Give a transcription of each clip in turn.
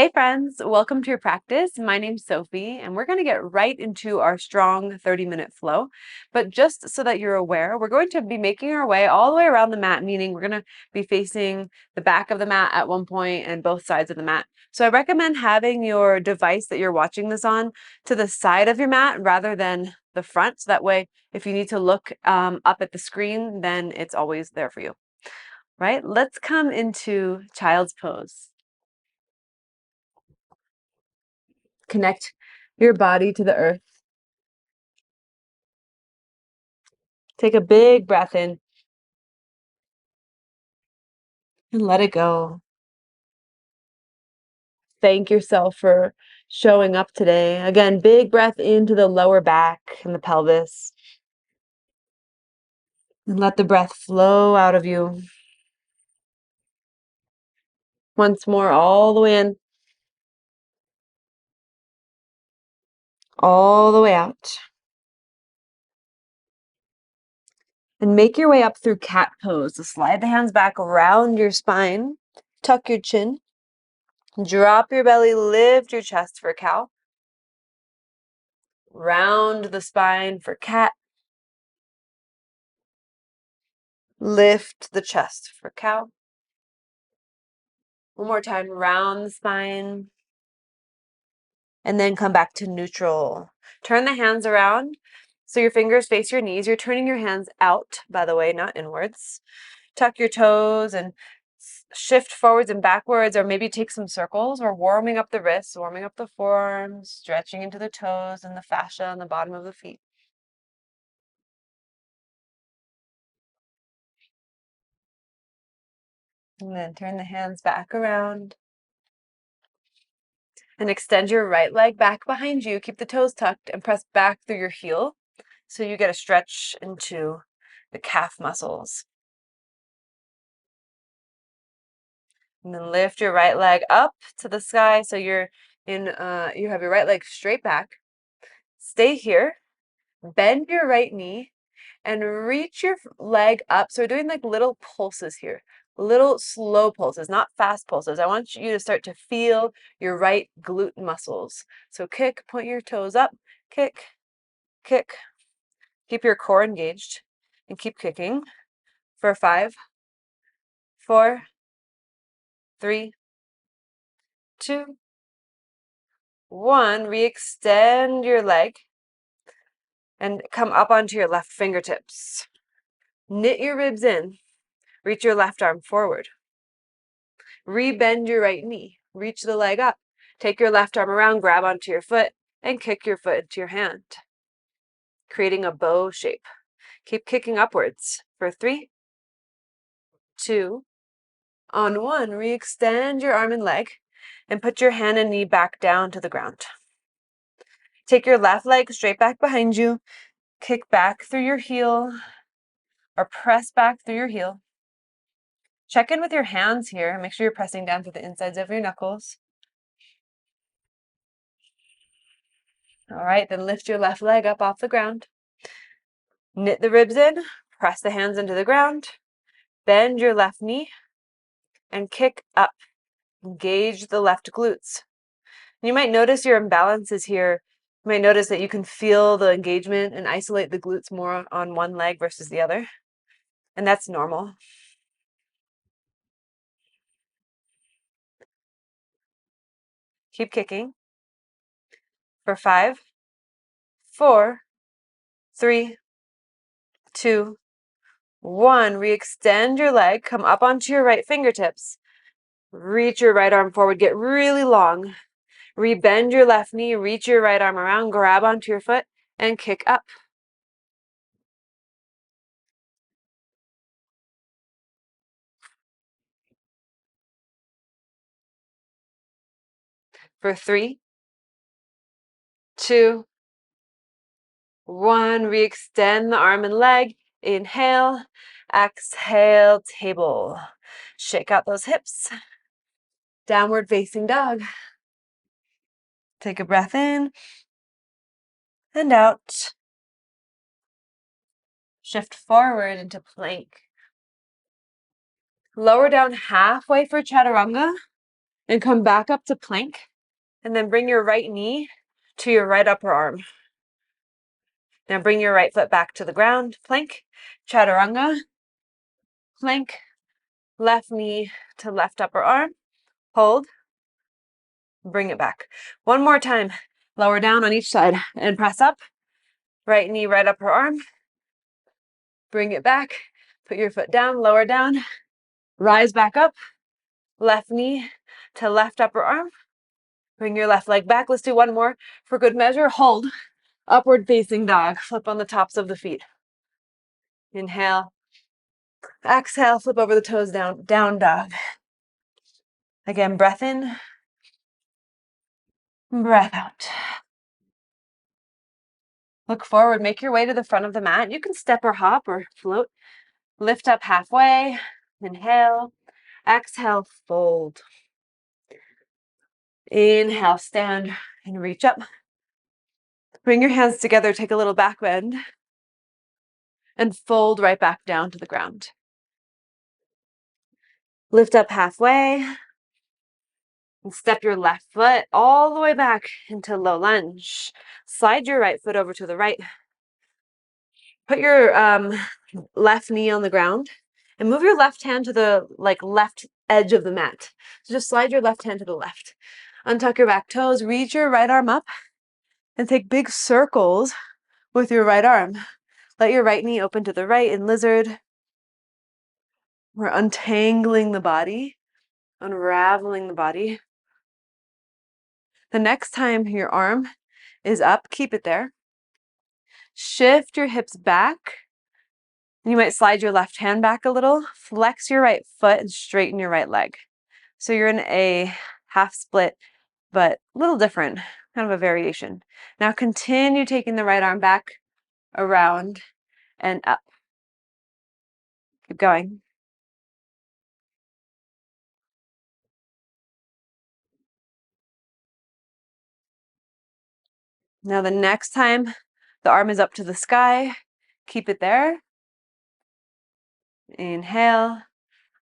Hey friends, welcome to your practice. My name's Sophie, and we're going to get right into our strong 30-minute flow. But just so that you're aware, we're going to be making our way all the way around the mat, meaning we're going to be facing the back of the mat at one point and both sides of the mat. So I recommend having your device that you're watching this on to the side of your mat rather than the front. So that way, if you need to look up at the screen, then it's always there for you. Right? Let's come into child's pose. Connect your body to the earth. Take a big breath in and let it go. Thank yourself for showing up today. Again, big breath into the lower back and the pelvis. And let the breath flow out of you. Once more, all the way in, all the way out. And make your way up through cat pose. So slide the hands back around your spine. Tuck your chin. Drop your belly, lift your chest for cow. Round the spine for cat. Lift the chest for cow. One more time, round the spine. And then come back to neutral. Turn the hands around so your fingers face your knees. You're turning your hands out, by the way, not inwards. Tuck your toes and shift forwards and backwards, or maybe take some circles. We're warming up the wrists, warming up the forearms, stretching into the toes and the fascia on the bottom of the feet. And then turn the hands back around. And extend your right leg back behind you. Keep the toes tucked and press back through your heel so you get a stretch into the calf muscles. And then lift your right leg up to the sky so you have your right leg straight back. Stay here. Bend your right knee and reach your leg up. So we're doing like little pulses here. Little slow pulses, not fast pulses. I want you to start to feel your right glute muscles. So kick, point your toes up, kick, kick. Keep your core engaged and keep kicking for 5, 4, 3, 2, 1. Re-extend your leg and come up onto your left fingertips. Knit your ribs in. Reach your left arm forward. Rebend your right knee. Reach the leg up. Take your left arm around, grab onto your foot, and kick your foot into your hand, creating a bow shape. Keep kicking upwards for 3, 2, on 1. Re-extend your arm and leg and put your hand and knee back down to the ground. Take your left leg straight back behind you. Kick back through your heel or press back through your heel. Check in with your hands here. Make sure you're pressing down through the insides of your knuckles. All right, then lift your left leg up off the ground. Knit the ribs in, press the hands into the ground, bend your left knee, and kick up. Engage the left glutes. You might notice your imbalances here. You might notice that you can feel the engagement and isolate the glutes more on one leg versus the other. And that's normal. Keep kicking for 5, 4, 3, 2, 1. Re-extend your leg. Come up onto your right fingertips. Reach your right arm forward. Get really long. Rebend your left knee. Reach your right arm around. Grab onto your foot and kick up. For 3, 2, 1. Re-extend the arm and leg. Inhale. Exhale, table. Shake out those hips. Downward facing dog. Take a breath in and out. Shift forward into plank. Lower down halfway for chaturanga and come back up to plank, and then bring your right knee to your right upper arm. Now bring your right foot back to the ground, plank, chaturanga, plank, left knee to left upper arm, hold, bring it back. One more time, lower down on each side and press up, right knee, right upper arm, bring it back, put your foot down, lower down, rise back up, left knee to left upper arm, bring your left leg back. Let's do one more for good measure. Hold, upward facing dog, flip on the tops of the feet. Inhale, exhale, flip over the toes down, down dog. Again, breath in, breath out. Look forward, make your way to the front of the mat. You can step or hop or float. Lift up halfway, inhale, exhale, fold. Inhale, stand and reach up. Bring your hands together, take a little back bend, and fold right back down to the ground. Lift up halfway, and step your left foot all the way back into low lunge. Slide your right foot over to the right. Put your left knee on the ground and move your left hand to the left edge of the mat. So just slide your left hand to the left. Untuck your back toes, reach your right arm up and take big circles with your right arm. Let your right knee open to the right in lizard. We're untangling the body, unraveling the body. The next time your arm is up, keep it there. Shift your hips back. You might slide your left hand back a little, flex your right foot and straighten your right leg. So you're in a half split, but a little different, kind of a variation. Now continue taking the right arm back, around, and up. Keep going. Now the next time the arm is up to the sky, keep it there. Inhale.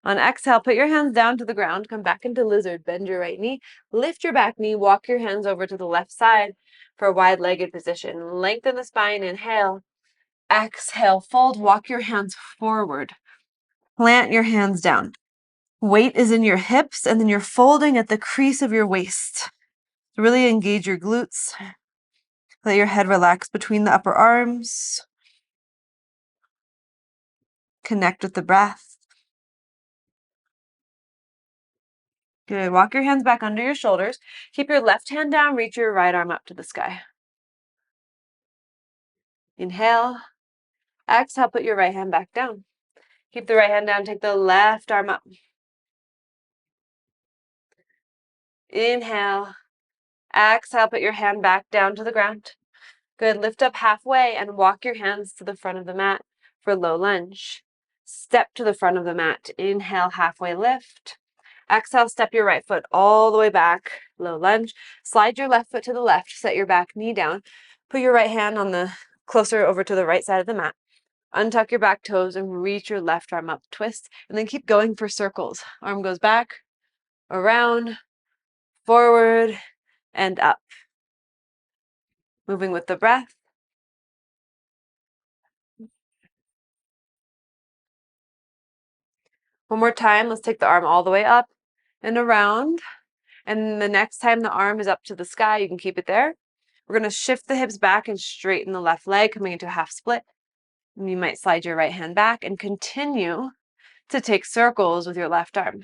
On exhale, put your hands down to the ground, come back into lizard, bend your right knee, lift your back knee, walk your hands over to the left side for a wide-legged position. Lengthen the spine, inhale. Exhale, fold, walk your hands forward. Plant your hands down. Weight is in your hips, and then you're folding at the crease of your waist. Really engage your glutes. Let your head relax between the upper arms. Connect with the breath. Good. Walk your hands back under your shoulders. Keep your left hand down, reach your right arm up to the sky. Inhale. Exhale, put your right hand back down. Keep the right hand down, take the left arm up. Inhale. Exhale, put your hand back down to the ground. Good. Lift up halfway and walk your hands to the front of the mat for low lunge. Step to the front of the mat. Inhale, halfway lift. Exhale, step your right foot all the way back, low lunge. Slide your left foot to the left, set your back knee down. Put your right hand on the closer over to the right side of the mat. Untuck your back toes and reach your left arm up, twist, and then keep going for circles. Arm goes back, around, forward, and up. Moving with the breath. One more time, let's take the arm all the way up and around. And the next time the arm is up to the sky, you can keep it there. We're going to shift the hips back and straighten the left leg, coming into a half split. And you might slide your right hand back and continue to take circles with your left arm.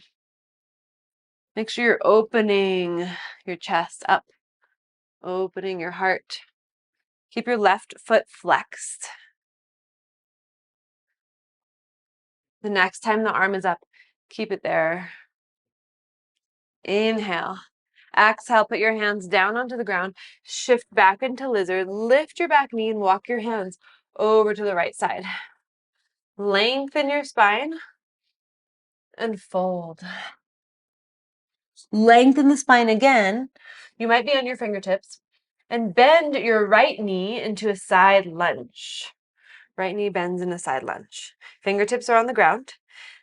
Make sure you're opening your chest up, opening your heart. Keep your left foot flexed. The next time the arm is up, keep it there. Inhale. Exhale, put your hands down onto the ground. Shift back into lizard. Lift your back knee and walk your hands over to the right side. Lengthen your spine and fold. Lengthen the spine again. You might be on your fingertips. And bend your right knee into a side lunge. Right knee bends in a side lunge. Fingertips are on the ground.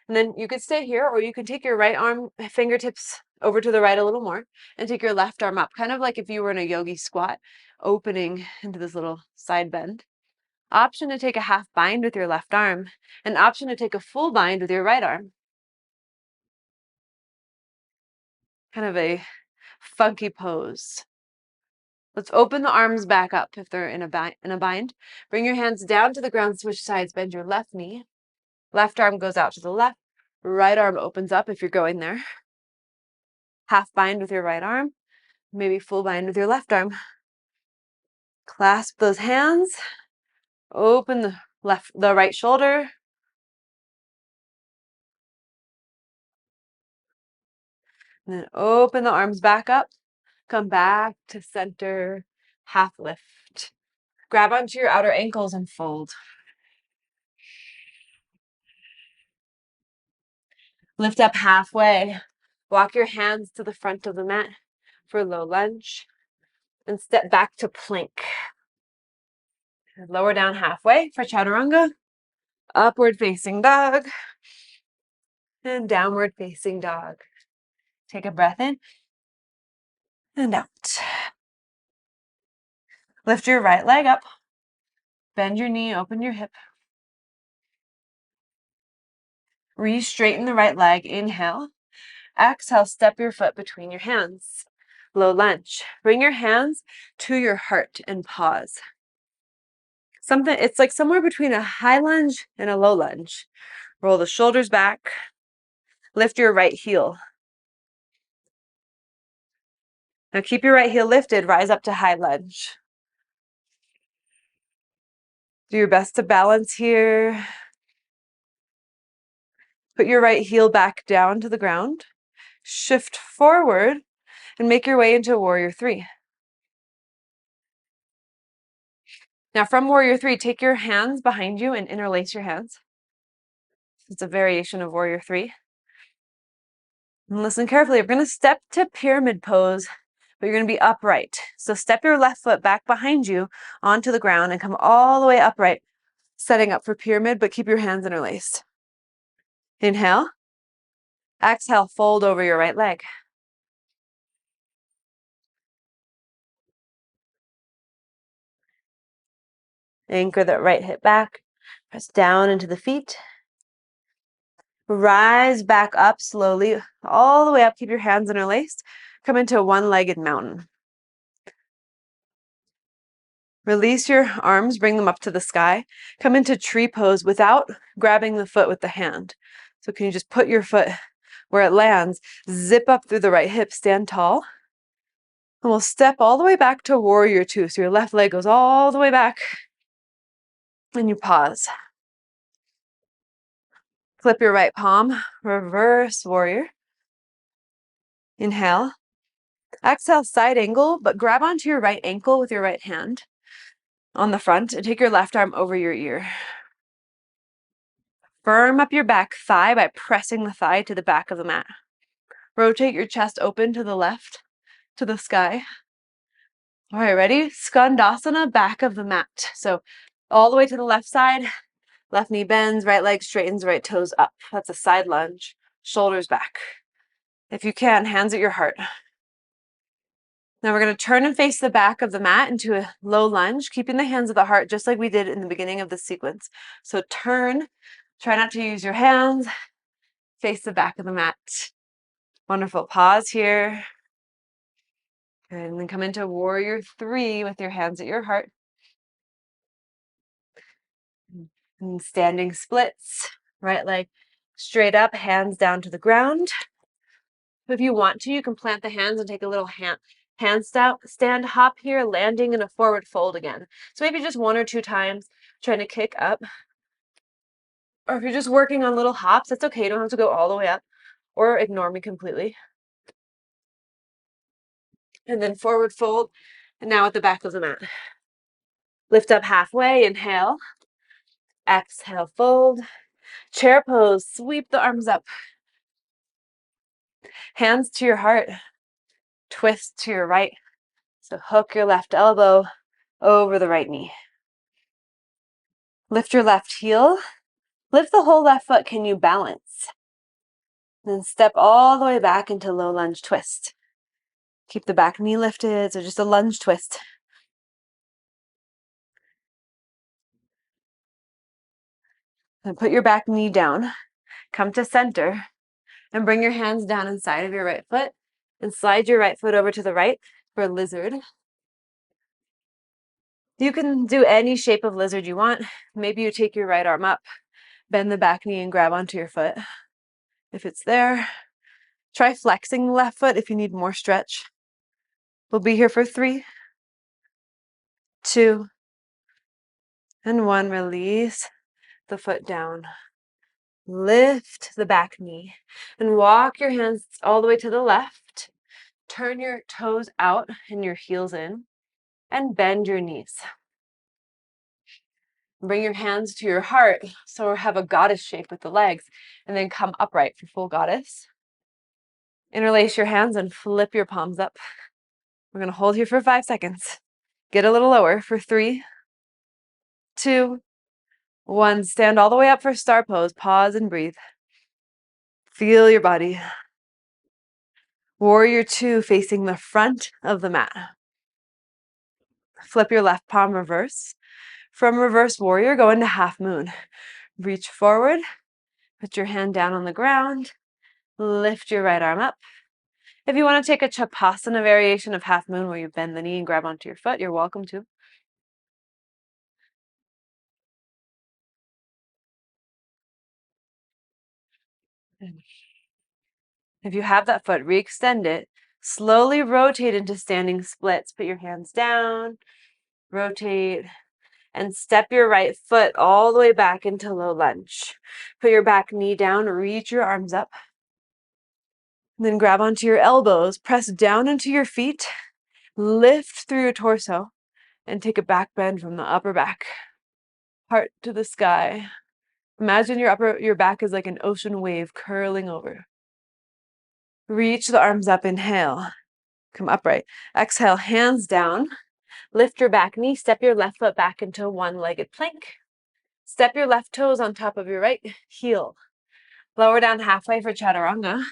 And then you could stay here, or you can take your right arm fingertips over to the right a little more, and take your left arm up, kind of like if you were in a yogi squat, opening into this little side bend. Option to take a half bind with your left arm, and option to take a full bind with your right arm. Kind of a funky pose. Let's open the arms back up if they're in a bind. Bring your hands down to the ground, switch sides, bend your left knee. Left arm goes out to the left. Right arm opens up if you're going there. Half bind with your right arm, maybe full bind with your left arm. Clasp those hands. Open the right shoulder. And then open the arms back up. Come back to center, half lift. Grab onto your outer ankles and fold. Lift up halfway. Walk your hands to the front of the mat for low lunge. And step back to plank. Lower down halfway for chaturanga. Upward facing dog. And downward facing dog. Take a breath in and out. Lift your right leg up. Bend your knee, open your hip. Re-straighten the right leg. Inhale. Exhale, step your foot between your hands. Low lunge. Bring your hands to your heart and pause. It's like somewhere between a high lunge and a low lunge. Roll the shoulders back. Lift your right heel. Now keep your right heel lifted, rise up to high lunge. Do your best to balance here. Put your right heel back down to the ground. Shift forward and make your way into Warrior 3. Now from Warrior 3, take your hands behind you and interlace your hands. It's a variation of Warrior 3. And listen carefully. We're going to step to pyramid pose, but you're going to be upright. So step your left foot back behind you onto the ground and come all the way upright, setting up for pyramid, but keep your hands interlaced. Inhale. Exhale, fold over your right leg. Anchor that right hip back. Press down into the feet. Rise back up slowly, all the way up. Keep your hands interlaced. Come into a one-legged mountain. Release your arms, bring them up to the sky. Come into tree pose without grabbing the foot with the hand. So can you just put your foot where it lands, zip up through the right hip, stand tall. And we'll step all the way back to Warrior 2. So your left leg goes all the way back. And you pause. Flip your right palm, reverse warrior. Inhale. Exhale, side angle, but grab onto your right ankle with your right hand on the front and take your left arm over your ear. Firm up your back thigh by pressing the thigh to the back of the mat. Rotate your chest open to the left, to the sky. All right, ready? Skandasana, back of the mat. So all the way to the left side, left knee bends, right leg straightens, right toes up. That's a side lunge, shoulders back. If you can, hands at your heart. Now we're going to turn and face the back of the mat into a low lunge, keeping the hands at the heart just like we did in the beginning of the sequence. So turn, try not to use your hands, face the back of the mat. Wonderful. Pause here. And then come into Warrior 3 with your hands at your heart. And standing splits, right leg straight up, hands down to the ground. If you want to, you can plant the hands and take a little handstand hop here, landing in a forward fold again. So maybe just 1 or 2 times, trying to kick up. Or if you're just working on little hops, that's okay. You don't have to go all the way up or ignore me completely. And then forward fold. And now at the back of the mat. Lift up halfway, inhale. Exhale, fold. Chair pose, sweep the arms up. Hands to your heart. Twist to your right. So hook your left elbow over the right knee. Lift your left heel. Lift the whole left foot. Can you balance? Then step all the way back into low lunge twist. Keep the back knee lifted, so just a lunge twist. Then put your back knee down, come to center, and bring your hands down inside of your right foot, and slide your right foot over to the right for lizard. You can do any shape of lizard you want. Maybe you take your right arm up, bend the back knee, and grab onto your foot. If it's there, try flexing the left foot if you need more stretch. We'll be here for 3, 2, and 1. Release the foot down. Lift the back knee and walk your hands all the way to the left. Turn your toes out and your heels in and bend your knees. Bring your hands to your heart, so have a goddess shape with the legs, and then come upright for full goddess. Interlace your hands and flip your palms up. We're going to hold here for 5 seconds. Get a little lower for 3, 2, 1. Stand all the way up for star pose. Pause and breathe. Feel your body. Warrior 2, facing the front of the mat. Flip your left palm reverse. From reverse warrior, go into half moon. Reach forward, put your hand down on the ground, lift your right arm up. If you want to take a Chapasana variation of half moon where you bend the knee and grab onto your foot, you're welcome to. If you have that foot, re-extend it. Slowly rotate into standing splits. Put your hands down, rotate, and step your right foot all the way back into low lunge. Put your back knee down, reach your arms up. Then grab onto your elbows, press down into your feet, lift through your torso, and take a back bend from the upper back. Heart to the sky. Imagine your back is like an ocean wave curling over. Reach the arms up, inhale. Come upright. Exhale, hands down. Lift your back knee, step your left foot back into one-legged plank. Step your left toes on top of your right heel. Lower down halfway for chaturanga.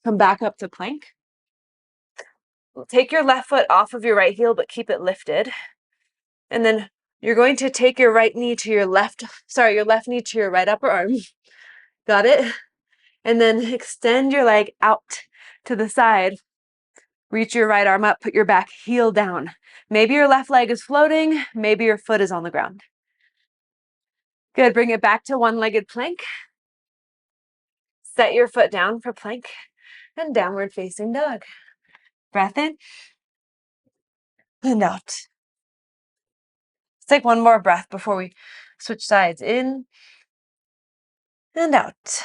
Come back up to plank. Take your left foot off of your right heel, but keep it lifted. And then you're going to take your right knee to your left knee to your right upper arm. Got it? And then extend your leg out to the side. Reach your right arm up, put your back heel down. Maybe your left leg is floating, maybe your foot is on the ground. Good, bring it back to one-legged plank. Set your foot down for plank and downward facing dog. Breath in and out. Let's take one more breath before we switch sides. In and out.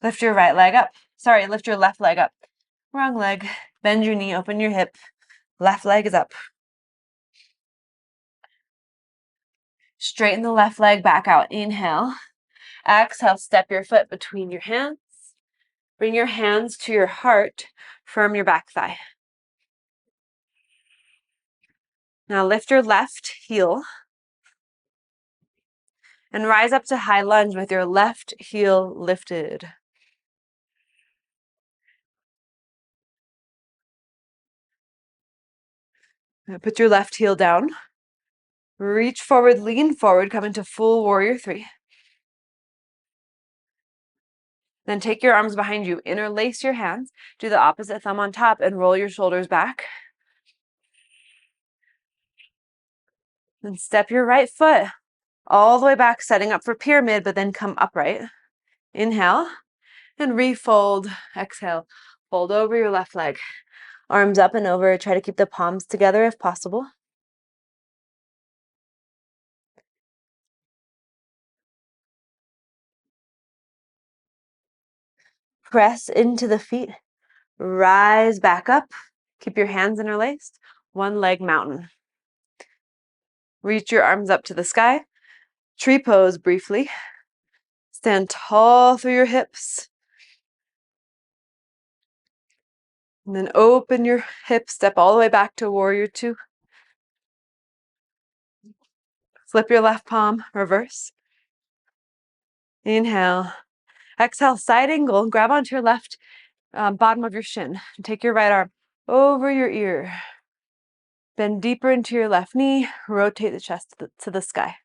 Lift your right leg up. Lift your left leg up. Wrong leg. Bend your knee, open your hip. Left leg is up. Straighten the left leg back out. Inhale. Exhale, step your foot between your hands. Bring your hands to your heart. Firm your back thigh. Now lift your left heel and rise up to high lunge with your left heel lifted. Now put your left heel down. Reach forward, lean forward, come into full warrior 3. Then take your arms behind you, interlace your hands, do the opposite thumb on top, and roll your shoulders back. Then step your right foot all the way back, setting up for pyramid, but then come upright. Inhale and refold. Exhale, fold over your left leg. Arms up and over. Try to keep the palms together if possible. Press into the feet. Rise back up. Keep your hands interlaced. One leg mountain. Reach your arms up to the sky. Tree pose briefly. Stand tall through your hips. And then open your hips. Step all the way back to warrior 2. Flip your left palm, reverse. Inhale. Exhale, side angle, grab onto your left bottom of your shin. Take your right arm over your ear. Bend deeper into your left knee, rotate the chest to the sky.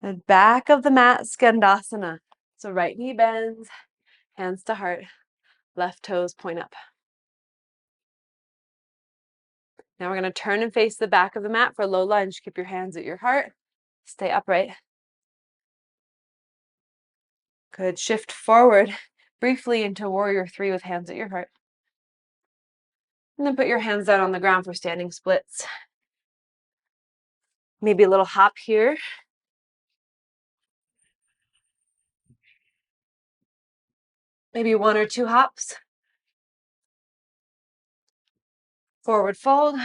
And back of the mat, Skandasana. So right knee bends, hands to heart, left toes point up. Now we're going to turn and face the back of the mat for low lunge. Keep your hands at your heart. Stay upright. Good. Shift forward briefly into warrior 3 with hands at your heart. And then put your hands down on the ground for standing splits. Maybe a little hop here. Maybe 1 or 2 hops. Forward fold.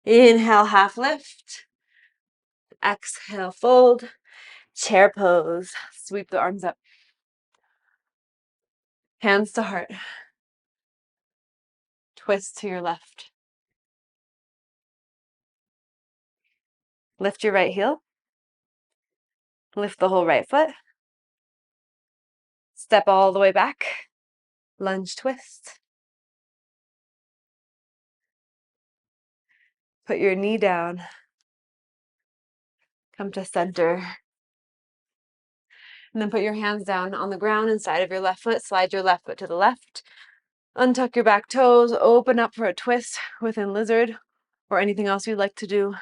Inhale, half lift. Exhale, fold. Chair pose. Sweep the arms up. Hands to heart. Twist to your left. Lift your right heel. Lift the whole right foot. Step all the way back. Lunge twist. Put your knee down. Come to center. And then put your hands down on the ground inside of your left foot. Slide your left foot to the left. Untuck your back toes. Open up for a twist within lizard or anything else you'd like to do.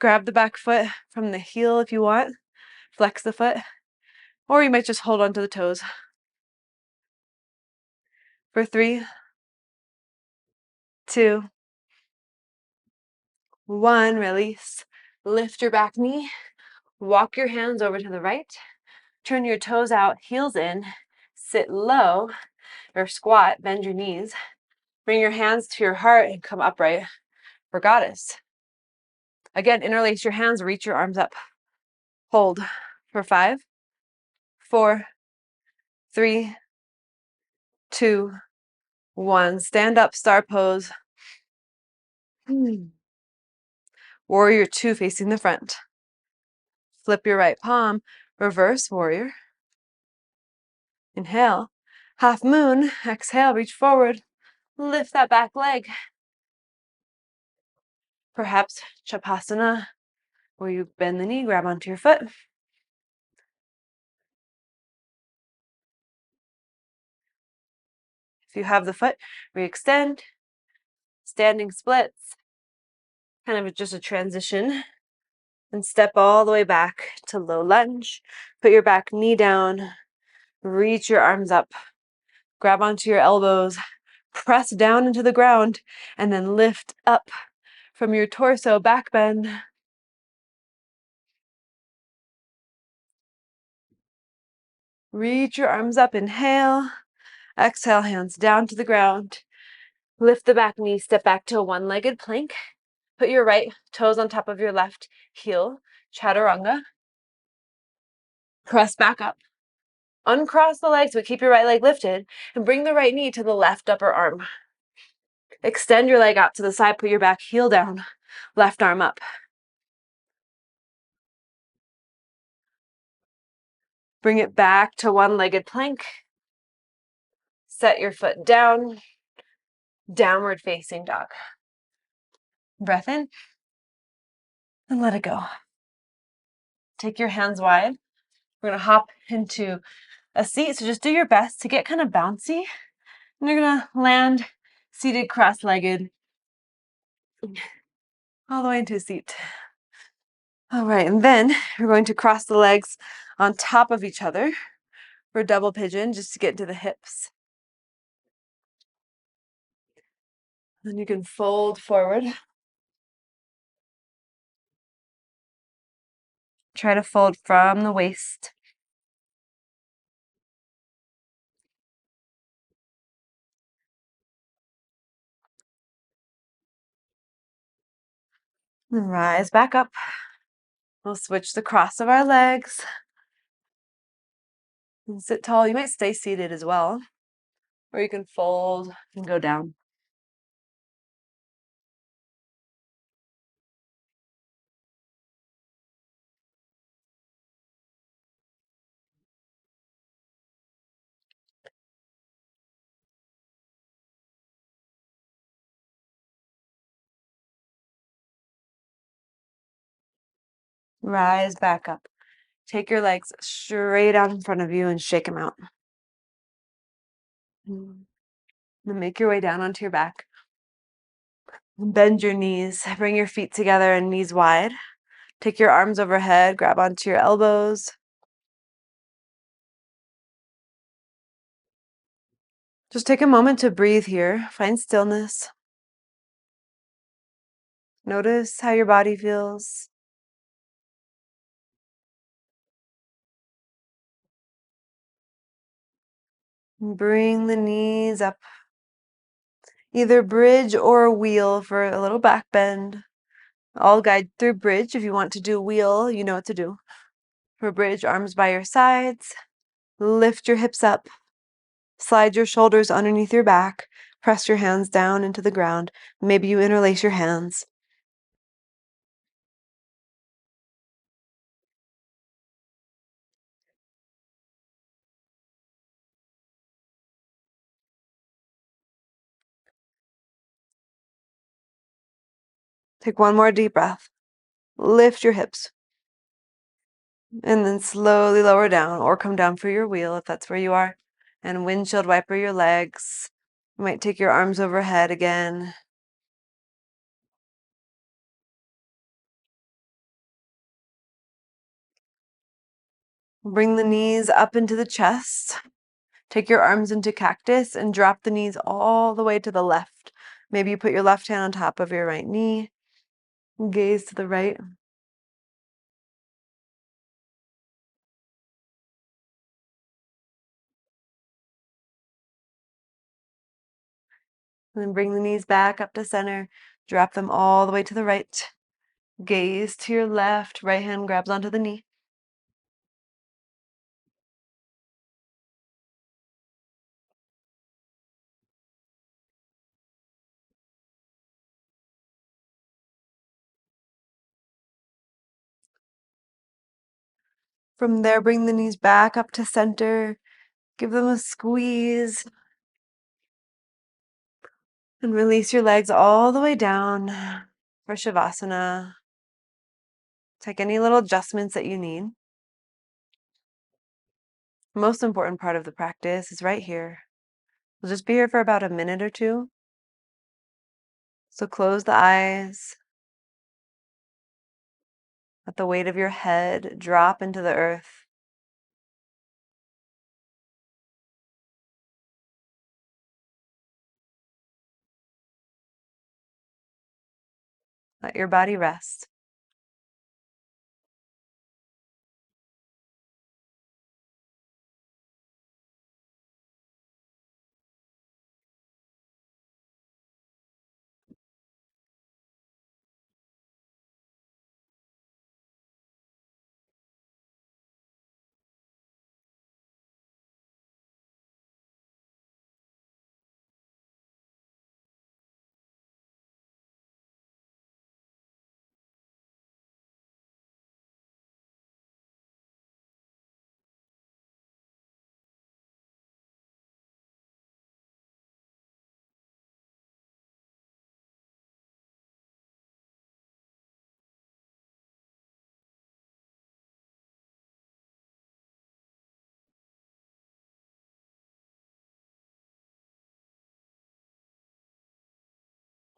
Grab the back foot from the heel if you want. Flex the foot. Or you might just hold onto the toes. For 3, 2, 1, release. Lift your back knee. Walk your hands over to the right. Turn your toes out, heels in. Sit low or squat, bend your knees. Bring your hands to your heart and come upright for goddess. Again, interlace your hands, reach your arms up. Hold for 5, 4, 3, 2, 1. Stand up, star pose. Warrior 2 facing the front. Flip your right palm, reverse warrior. Inhale, half moon. Exhale, reach forward. Lift that back leg. Perhaps Chapasana, where you bend the knee, grab onto your foot. If you have the foot, re-extend. Standing splits. Kind of just a transition. And step all the way back to low lunge. Put your back knee down. Reach your arms up. Grab onto your elbows. Press down into the ground. And then lift up from your torso, back bend. Reach your arms up. Inhale. Exhale, hands down to the ground. Lift the back knee. Step back to a one-legged plank. Put your right toes on top of your left heel. Chaturanga. Press back up. Uncross the legs, but keep your right leg lifted. And bring the right knee to the left upper arm. Extend your leg out to the side. Put your back heel down. Left arm up. Bring it back to one-legged plank. Set your foot down. Downward facing dog. Breath in. And let it go. Take your hands wide. We're going to hop into a seat. So just do your best to get kind of bouncy. And you're going to land seated cross-legged all the way into a seat. All right, and then we're going to cross the legs on top of each other for double pigeon just to get into the hips. Then you can fold forward. Try to fold from the waist. Then rise back up. We'll switch the cross of our legs. And sit tall. You might stay seated as well. Or you can fold and go down. Rise back up. Take your legs straight out in front of you and shake them out. Then make your way down onto your back. Bend your knees. Bring your feet together and knees wide. Take your arms overhead. Grab onto your elbows. Just take a moment to breathe here. Find stillness. Notice how your body feels. Bring the knees up. Either bridge or wheel for a little back bend. I'll guide through bridge. If you want to do wheel, you know what to do. For bridge, arms by your sides. Lift your hips up. Slide your shoulders underneath your back. Press your hands down into the ground. Maybe you interlace your hands. Take one more deep breath. Lift your hips. And then slowly lower down or come down for your wheel if that's where you are. And windshield wiper your legs. You might take your arms overhead again. Bring the knees up into the chest. Take your arms into cactus and drop the knees all the way to the left. Maybe you put your left hand on top of your right knee. Gaze to the right. And then bring the knees back up to center. Drop them all the way to the right. Gaze to your left. Right hand grabs onto the knee. From there, bring the knees back up to center. Give them a squeeze. And release your legs all the way down for Shavasana. Take any little adjustments that you need. The most important part of the practice is right here. We'll just be here for about a minute or two. So close the eyes. Let the weight of your head drop into the earth. Let your body rest.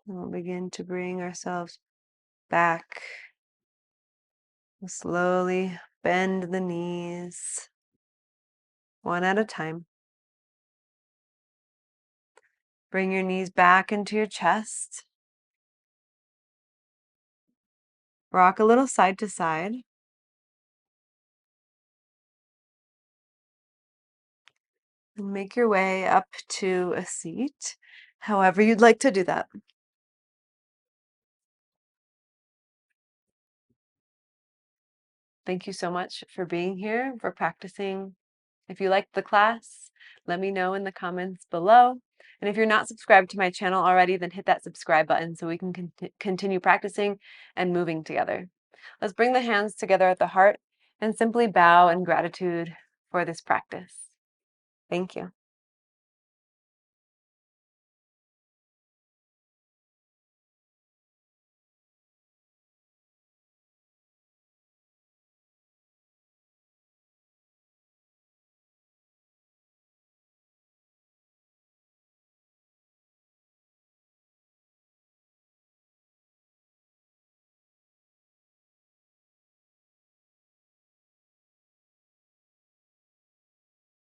And we'll begin to bring ourselves back. We'll slowly bend the knees, one at a time. Bring your knees back into your chest. Rock a little side to side. And make your way up to a seat, however you'd like to do that. Thank you so much for being here, for practicing. If you liked the class, let me know in the comments below. And if you're not subscribed to my channel already, then hit that subscribe button so we can continue practicing and moving together. Let's bring the hands together at the heart and simply bow in gratitude for this practice. Thank you.